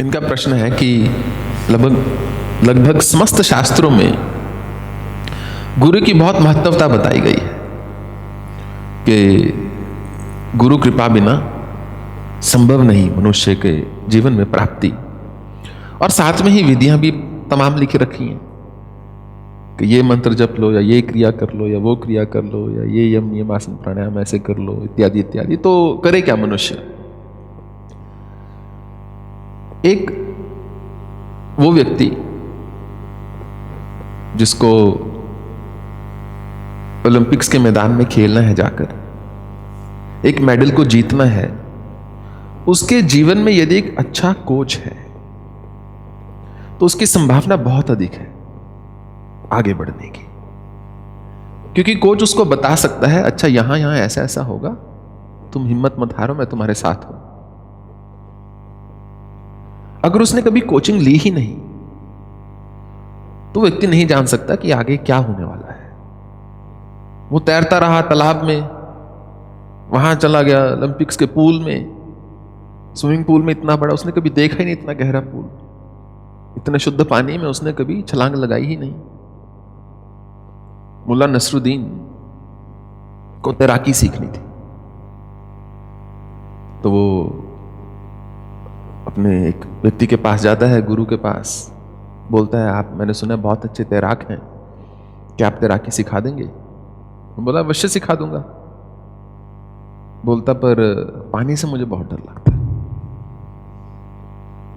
इनका प्रश्न है कि लगभग समस्त शास्त्रों में गुरु की बहुत महत्वता बताई गई है कि गुरु कृपा बिना संभव नहीं मनुष्य के जीवन में प्राप्ति, और साथ में ही विधियां भी तमाम लिखी रखी हैं कि ये मंत्र जप लो, या ये क्रिया कर लो, या वो क्रिया कर लो, या ये यम नियम आसन प्राणायाम ऐसे कर लो, इत्यादि इत्यादि। तो करे क्या मनुष्य? एक वो व्यक्ति जिसको ओलंपिक्स के मैदान में खेलना है, जाकर एक मेडल को जीतना है, उसके जीवन में यदि एक अच्छा कोच है तो उसकी संभावना बहुत अधिक है आगे बढ़ने की, क्योंकि कोच उसको बता सकता है अच्छा यहां यहां ऐसा ऐसा होगा, तुम हिम्मत मत हारो, मैं तुम्हारे साथ हूं। अगर उसने कभी कोचिंग ली ही नहीं तो व्यक्ति नहीं जान सकता कि आगे क्या होने वाला है। वो तैरता रहा तालाब में, वहां चला गया ओलंपिक्स के पूल में, स्विमिंग पूल में इतना बड़ा, उसने कभी देखा ही नहीं इतना गहरा पूल, इतने शुद्ध पानी में उसने कभी छलांग लगाई ही नहीं। मुल्ला नसरुद्दीन को तैराकी सीखनी थी तो वो अपने एक व्यक्ति के पास जाता है, गुरु के पास, बोलता है आप, मैंने सुना बहुत अच्छे तैराक हैं, क्या आप तैराकी सिखा देंगे? बोला अवश्य सिखा दूंगा। बोलता पर पानी से मुझे बहुत डर लगता है।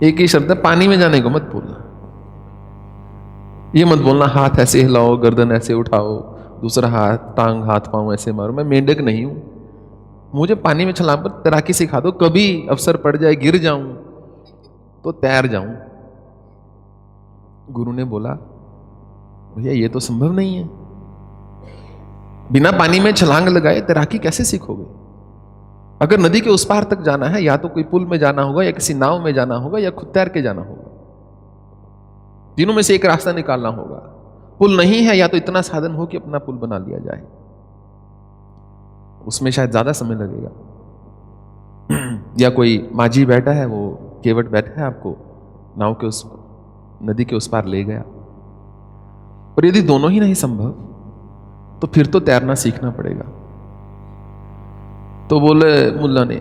एक ही शब्द है, पानी में जाने को मत बोलना। ये मत बोलना हाथ ऐसे हिलाओ, गर्दन ऐसे उठाओ, दूसरा हाथ टांग हाथ पांव ऐसे मारो। मैं मेंढक नहीं हूं, मुझे पानी में छलांग पर तैराकी सिखा दो, कभी अवसर पड़ जाए गिर जाऊं तो तैर जाऊं। गुरु ने बोला भैया ये तो संभव नहीं है, बिना पानी में छलांग लगाए तैराकी कैसे सीखोगे? अगर नदी के उस पार तक जाना है, या तो कोई पुल में जाना होगा, या किसी नाव में जाना होगा, या खुद तैर के जाना होगा। तीनों में से एक रास्ता निकालना होगा। पुल नहीं है, या तो इतना साधन हो कि अपना पुल बना लिया जाए, उसमें शायद ज्यादा समय लगेगा। या कोई माझी बैठा है, वो केवट बैठा है, आपको नाव के उस नदी के उस पार ले गया। और यदि दोनों ही नहीं संभव तो फिर तो तैरना सीखना पड़ेगा। तो बोले मुल्ला ने,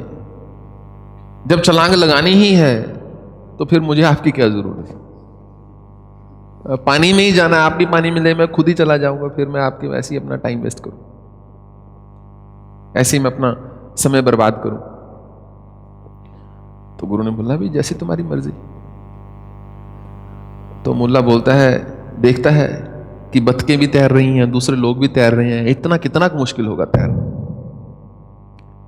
जब छलांग लगानी ही है तो फिर मुझे आपकी क्या जरूरत है? पानी में ही जाना है, आप भी पानी में ले, मैं खुद ही चला जाऊंगा, फिर मैं आपके वैसे ही अपना टाइम वेस्ट करूं, ऐसे ही मैं अपना समय बर्बाद करूं। तो गुरु ने बोला भी जैसी तुम्हारी मर्जी। तो मुल्ला बोलता है, देखता है कि बतखें भी तैर रही हैं, दूसरे लोग भी तैर रहे हैं, इतना कितना मुश्किल होगा तैरना।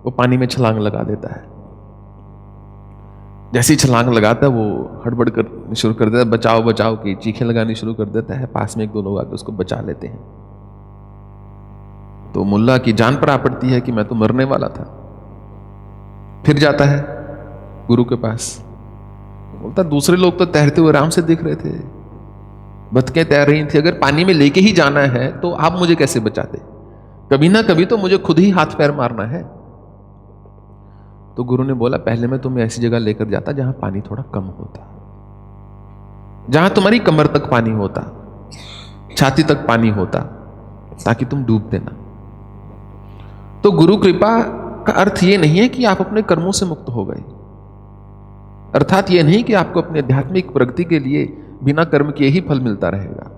वो पानी में छलांग लगा देता है। जैसे ही छलांग लगाता है वो हड़बड़ कर शुरू कर देता है, बचाओ बचाओ की चीखें लगानी शुरू कर देता है। पास में एक दो लोग आकर उसको बचा लेते हैं। तो मुल्ला की जान पर आ पड़ती है कि मैं तो मरने वाला था। फिर जाता है गुरु के पास, बोलता दूसरे लोग तो तैरते हुए आराम से दिख रहे थे, बतखें तैर रही थी, अगर पानी में लेके ही जाना है तो आप मुझे कैसे बचाते? कभी ना कभी तो मुझे खुद ही हाथ पैर मारना है। तो गुरु ने बोला पहले मैं तुम्हें ऐसी जगह लेकर जाता जहां पानी थोड़ा कम होता, जहां तुम्हारी कमर तक पानी होता, छाती तक पानी होता, ताकि तुम डूब देना। तो गुरु कृपा का अर्थ यह नहीं है कि आप अपने कर्मों से मुक्त हो गए, अर्थात यह नहीं कि आपको अपने आध्यात्मिक प्रगति के लिए बिना कर्म किए ही फल मिलता रहेगा।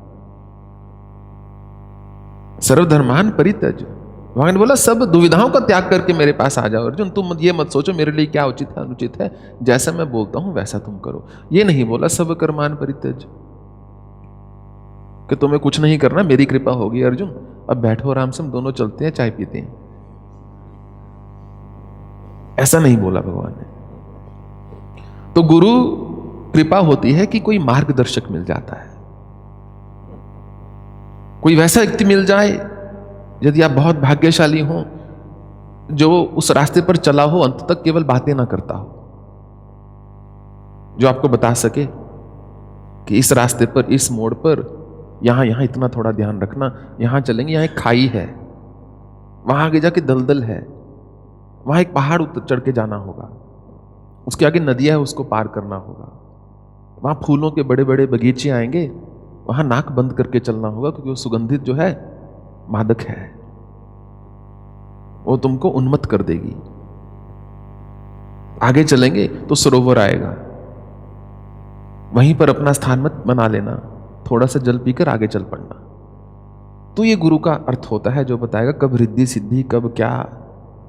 सर्वधर्मान परित्यज, भगवान ने बोला सब दुविधाओं का त्याग करके मेरे पास आ जाओ। अर्जुन तुम ये मत सोचो मेरे लिए क्या उचित है अनुचित है, जैसा मैं बोलता हूं वैसा तुम करो। ये नहीं बोला सब कर्मान परित्यज कि तुम्हें कुछ नहीं करना, मेरी कृपा होगी। अर्जुन अब बैठो आराम से, हम दोनों चलते हैं, चाय पीते हैं, ऐसा नहीं बोला भगवान ने। तो गुरु कृपा होती है कि कोई मार्गदर्शक मिल जाता है, कोई वैसा व्यक्ति मिल जाए, यदि आप बहुत भाग्यशाली हो, जो उस रास्ते पर चला हो, अंत तक केवल बातें ना करता हो, जो आपको बता सके कि इस रास्ते पर, इस मोड़ पर, यहां यहां इतना थोड़ा ध्यान रखना, यहां चलेंगे, यहां एक खाई है, वहां आगे जाके दलदल है, वहां एक पहाड़ चढ़ के जाना होगा, उसके आगे नदियां है, उसको पार करना होगा, वहां फूलों के बड़े बड़े बगीचे आएंगे, वहां नाक बंद करके चलना होगा, क्योंकि वो सुगंधित जो है मादक है, वो तुमको उन्मत्त कर देगी। आगे चलेंगे तो सरोवर आएगा, वहीं पर अपना स्थान मत बना लेना, थोड़ा सा जल पीकर आगे चल पड़ना। तो ये गुरु का अर्थ होता है, जो बताएगा कब रिद्धि सिद्धि, कब क्या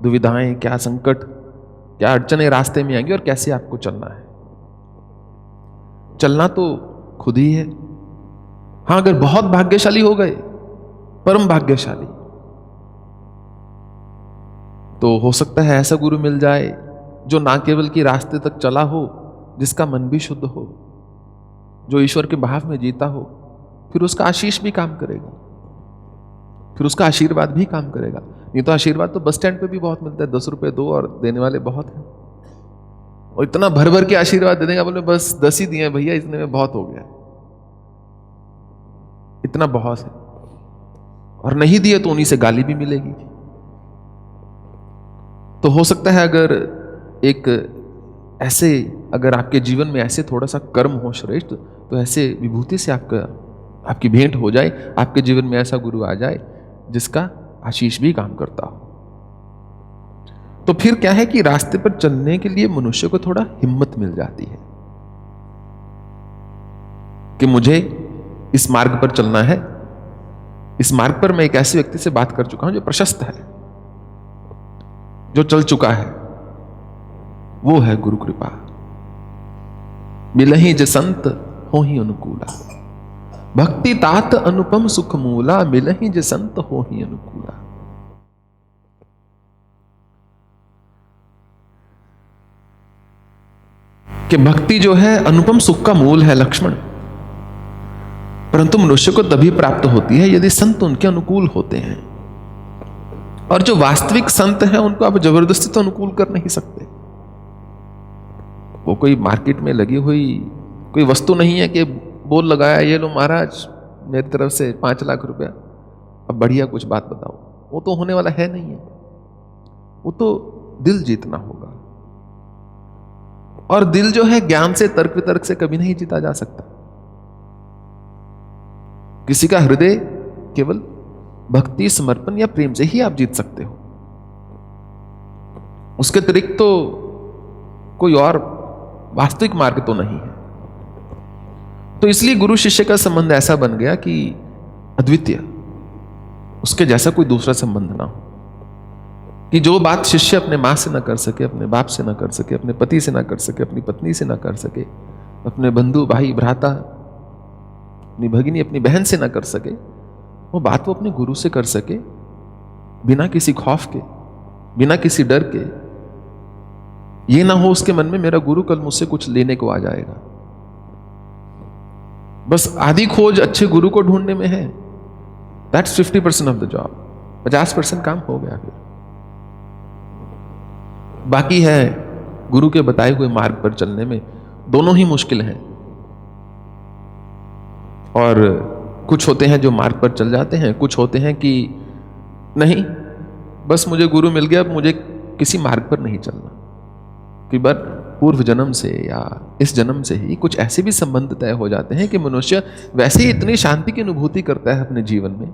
दुविधाएं, क्या संकट, क्या अड़चने रास्ते में आएंगी और कैसे आपको चलना है। चलना तो खुद ही है। हां, अगर बहुत भाग्यशाली हो गए, परम भाग्यशाली, तो हो सकता है ऐसा गुरु मिल जाए जो ना केवल कि रास्ते तक चला हो, जिसका मन भी शुद्ध हो, जो ईश्वर के भाव में जीता हो, फिर उसका आशीष भी काम करेगा, फिर उसका आशीर्वाद भी काम करेगा। नहीं तो आशीर्वाद तो बस स्टैंड पे भी बहुत मिलता है, 10 रुपए दो और देने वाले बहुत हैं, और इतना भर भर के आशीर्वाद दे देगा, बोले बस 10 ही दिए भैया, इतने में बहुत हो गया, इतना बहुत है, और नहीं दिए तो उन्हीं से गाली भी मिलेगी। तो हो सकता है अगर एक ऐसे, अगर आपके जीवन में ऐसे थोड़ा सा कर्म हो श्रेष्ठ, तो ऐसे विभूति से आपकी भेंट हो जाए, आपके जीवन में ऐसा गुरु आ जाए जिसका आशीष भी काम करता हो। तो फिर क्या है कि रास्ते पर चलने के लिए मनुष्य को थोड़ा हिम्मत मिल जाती है कि मुझे इस मार्ग पर चलना है। इस मार्ग पर मैं एक ऐसे व्यक्ति से बात कर चुका हूं जो प्रशस्त है, जो चल चुका है, वो है गुरु कृपा। मिलहि जे संत होहि अनुकूला, भक्ति तात अनुपम सुख मूला, मिलहि जे संत होहि अनुकूला। कि भक्ति जो है अनुपम सुख का मूल है लक्ष्मण, परंतु मनुष्य को तभी प्राप्त होती है यदि संत उनके अनुकूल होते हैं। और जो वास्तविक संत हैं उनको आप जबरदस्ती तो अनुकूल कर नहीं सकते। वो कोई मार्केट में लगी हुई कोई वस्तु नहीं है कि बोल लगाया, ये लो महाराज मेरी तरफ से 5 लाख रुपया, अब बढ़िया कुछ बात बताओ। वो तो होने वाला है नहीं है। वो तो दिल जीतना होगा, और दिल जो है ज्ञान से, तर्क वितर्क से कभी नहीं जीता जा सकता। किसी का हृदय केवल भक्ति, समर्पण या प्रेम से ही आप जीत सकते हो। उसके अतिरिक्त तो कोई और वास्तविक मार्ग तो नहीं है। तो इसलिए गुरु शिष्य का संबंध ऐसा बन गया कि अद्वितीय, उसके जैसा कोई दूसरा संबंध ना हो, कि जो बात शिष्य अपने मां से ना कर सके, अपने बाप से ना कर सके, अपने पति से ना कर सके, अपनी पत्नी से ना कर सके, अपने बंधु भाई भ्राता, अपनी भगिनी, अपनी बहन से ना कर सके, वो बात वो अपने गुरु से कर सके, बिना किसी खौफ के, बिना किसी डर के। ये ना हो उसके मन में मेरा गुरु कल मुझसे कुछ लेने को आ जाएगा। बस आधी खोज अच्छे गुरु को ढूंढने में है। That's 50% of the job. 50% काम हो गया। फिर बाकी है गुरु के बताए हुए मार्ग पर चलने में। दोनों ही मुश्किल हैं, और कुछ होते हैं जो मार्ग पर चल जाते हैं, कुछ होते हैं कि नहीं, बस मुझे गुरु मिल गया, अब मुझे किसी मार्ग पर नहीं चलना। कि बार पूर्व जन्म से या इस जन्म से ही कुछ ऐसे भी संबंध तय हो जाते हैं कि मनुष्य वैसे ही इतनी शांति की अनुभूति करता है अपने जीवन में,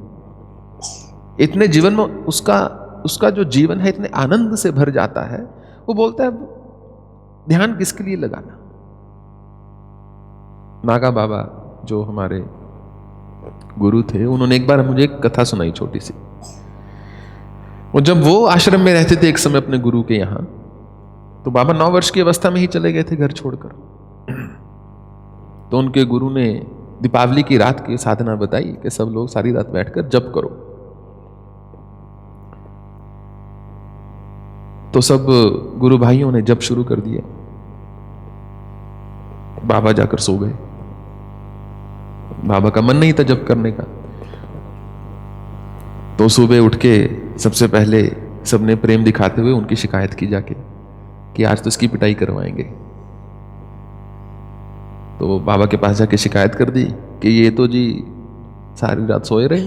इतने जीवन में उसका जो जीवन है इतने आनंद से भर जाता है, वो बोलता है ध्यान किसके लिए लगाना। नागा बाबा जो हमारे गुरु थे, उन्होंने एक बार मुझे एक कथा सुनाई छोटी सी। वो जब वो आश्रम में रहते थे एक समय अपने गुरु के यहां, तो बाबा 9 वर्ष की अवस्था में ही चले गए थे घर छोड़कर। तो उनके गुरु ने दीपावली की रात की साधना बताई कि सब लोग सारी रात बैठकर जप करो। तो सब गुरु भाइयों ने जप शुरू कर दिया। बाबा जाकर सो गए। बाबा का मन नहीं था जप करने का। तो सुबह उठ के सबसे पहले सबने प्रेम दिखाते हुए उनकी शिकायत की जाके कि आज तो इसकी पिटाई करवाएंगे। तो बाबा के पास जाके शिकायत कर दी कि ये तो जी सारी रात सोए रहे,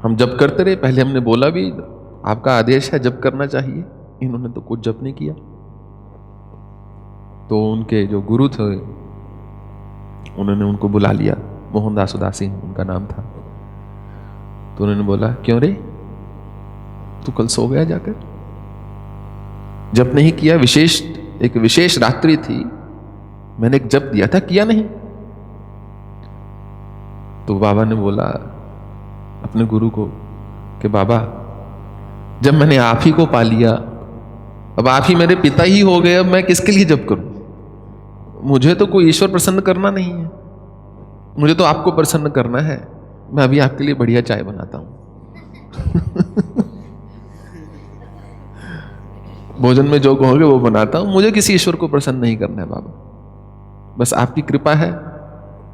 हम जप करते रहे, पहले हमने बोला भी आपका आदेश है जप करना चाहिए, इन्होंने तो कुछ जप नहीं किया। तो उनके जो गुरु थे उन्होंने उनको बुला लिया, मोहनदास उदासी उनका नाम था। तो उन्होंने बोला, क्यों रे, तू कल सो गया जाकर? जप नहीं किया? एक विशेष रात्रि थी, मैंने एक जप दिया था, किया नहीं? तो बाबा ने बोला अपने गुरु को कि बाबा, जब मैंने आप ही को पा लिया, अब आप ही मेरे पिता ही हो गए, अब मैं किसके लिए जप करूं? मुझे तो कोई ईश्वर प्रसन्न करना नहीं है, मुझे तो आपको प्रसन्न करना है। मैं अभी आपके लिए बढ़िया चाय बनाता हूं। भोजन में जो कहोगे वो बनाता हूं, मुझे किसी ईश्वर को प्रसन्न नहीं करना है बाबा, बस आपकी कृपा है,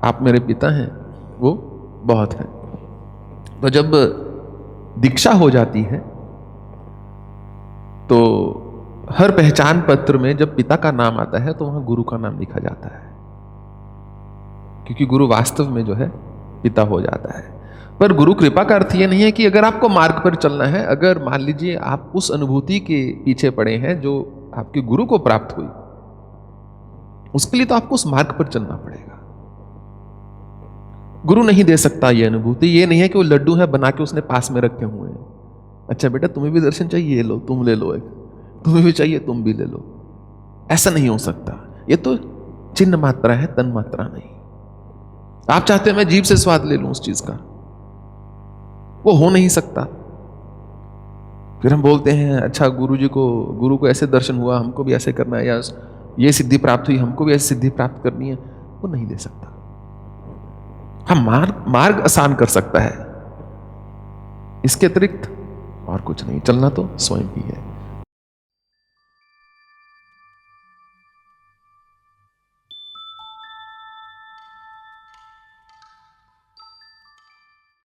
आप मेरे पिता हैं, वो बहुत है। तो जब दीक्षा हो जाती है तो हर पहचान पत्र में जब पिता का नाम आता है तो वहां गुरु का नाम लिखा जाता है, क्योंकि गुरु वास्तव में जो है पिता हो जाता है। पर गुरु कृपा का अर्थ यह नहीं है कि अगर आपको मार्ग पर चलना है, अगर मान लीजिए आप उस अनुभूति के पीछे पड़े हैं जो आपके गुरु को प्राप्त हुई, उसके लिए तो आपको उस मार्ग पर चलना पड़ेगा। गुरु नहीं दे सकता ये अनुभूति। ये नहीं है कि वो लड्डू है बना के उसने पास में रखे हुए हैं, अच्छा बेटा तुम्हें भी दर्शन चाहिए, ये लो, तुम ले लो, एक तुम्हें भी चाहिए, तुम भी ले लो। ऐसा नहीं हो सकता। ये तो चिन्ह मात्रा है, तन मात्रा नहीं। आप चाहते हैं मैं जीभ से स्वाद ले लूं उस चीज का, वो हो नहीं सकता। फिर हम बोलते हैं अच्छा गुरु को ऐसे दर्शन हुआ, हमको भी ऐसे करना है, या ये सिद्धि प्राप्त हुई, हमको भी ऐसी सिद्धि प्राप्त करनी है, वो नहीं दे सकता। हम मार्ग आसान कर सकता है, इसके अतिरिक्त और कुछ नहीं। चलना तो स्वयं ही है।